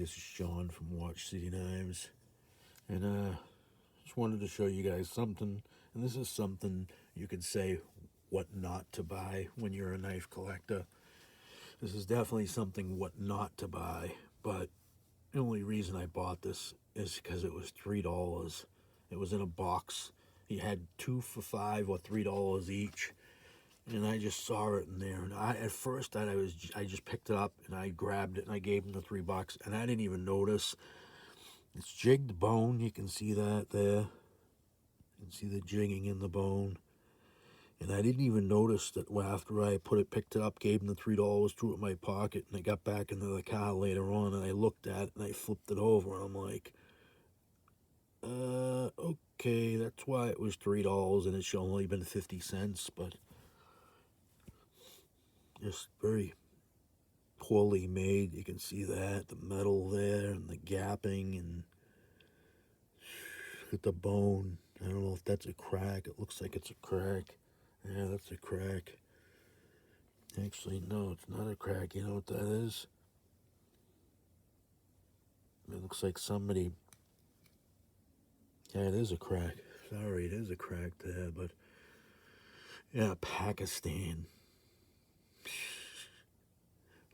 This is Sean from Watch City Knives, and just wanted to show you guys something. And this is something you could say what not to buy when you're a knife collector. This is definitely something what not to buy, but the only reason I bought this is because it was $3. It was in a box. You had two for $5 or $3 each, and I just saw it in there. And at first I just picked it up and I grabbed it and I gave him the $3, and I didn't even notice. It's jigged bone. You can see that there. You can see the jigging in the bone. And I didn't even notice that after I picked it up, gave him the $3, threw it in my pocket, and I got back into the car later on, and I looked at it and I flipped it over, and I'm like, okay, that's why it was $3, and it should only been 50 cents, but just very poorly made. You can see that, the metal there, and the gapping, and look at the bone. I don't know if that's a crack. It looks like it's a crack. Yeah, that's a crack. Actually, no, it's not a crack. You know what that is? It looks like somebody... Yeah, it is a crack. Sorry, it is a crack there, but... Yeah, Pakistan.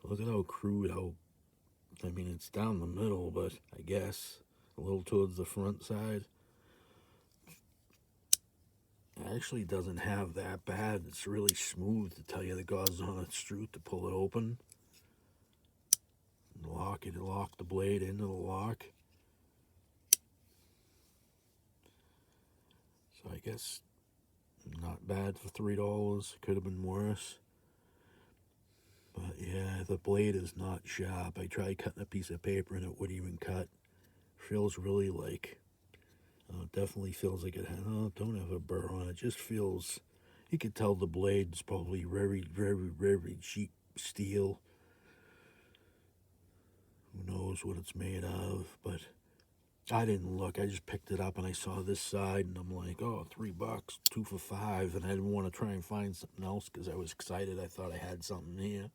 Look at how crude, I mean, it's down the middle, but I guess a little towards the front side. It actually doesn't have that bad. It's really smooth, to tell you the God's honest truth, to pull it open. Lock the blade into the lock. So I guess not bad for $3. Could have been worse. But yeah, the blade is not sharp. I tried cutting a piece of paper and it wouldn't even cut. Feels really like, it definitely feels like it don't have a burr on it. It just feels, you could tell the blade's probably very, very, very cheap steel. Who knows what it's made of, but I didn't look. I just picked it up and I saw this side and I'm like, oh, $3, 2 for $5. And I didn't want to try and find something else because I was excited. I thought I had something here.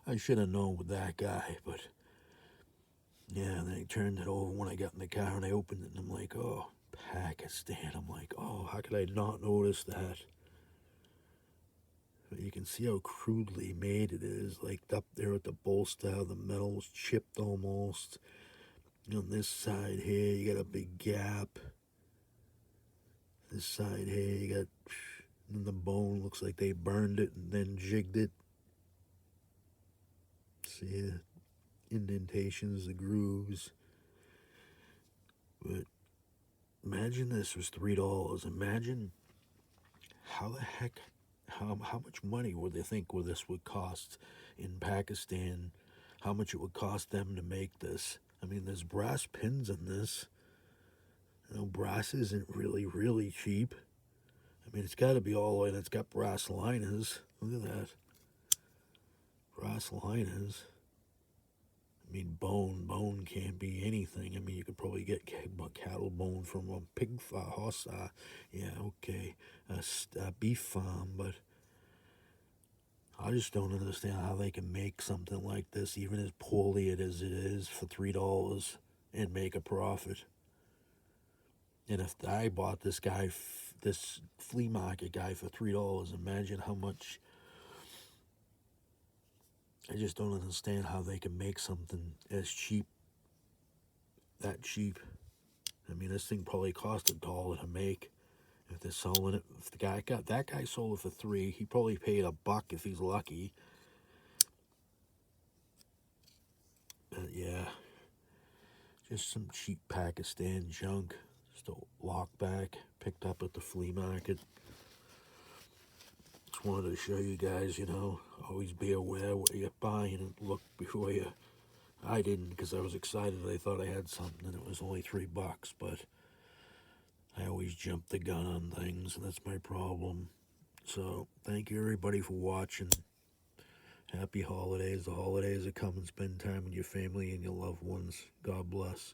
I should have known with that guy, but yeah, and then I turned it over when I got in the car and I opened it and I'm like, oh, Pakistan. I'm like, oh, how could I not notice that? But you can see how crudely made it is. Like up there at the bolster, the metal's chipped almost. On this side here, you got a big gap. This side here, you got, and the bone looks like they burned it and then jigged it. See the indentations, the grooves. But imagine this was $3. Imagine how the heck, how much money would they think this would cost in Pakistan? How much it would cost them to make this? I mean, there's brass pins in this. You know, brass isn't really, really cheap. I mean, it's got to be all the way, and it's got brass liners. Look at that. Brass liners. I mean, bone can't be anything. I mean, you could probably get cattle bone from a pig horse, yeah, okay, a beef farm, but I just don't understand how they can make something like this, even as poorly it is, for $3 and make a profit. And if I bought this guy, this flea market guy, for $3, imagine how much. I just don't understand how they can make something as cheap, that cheap. I mean, this thing probably cost $1 to make. If they're selling it, if that guy sold it for $3, he probably paid $1 if he's lucky. But yeah, just some cheap Pakistan junk. Just a lock back picked up at the flea market. Just wanted to show you guys, always be aware what you're buying and look before you. I didn't, because I was excited. I thought I had something and it was only $3, but I always jump the gun on things, and that's my problem. So thank you everybody for watching. Happy holidays. The holidays are coming. Spend time with your family and your loved ones. God bless.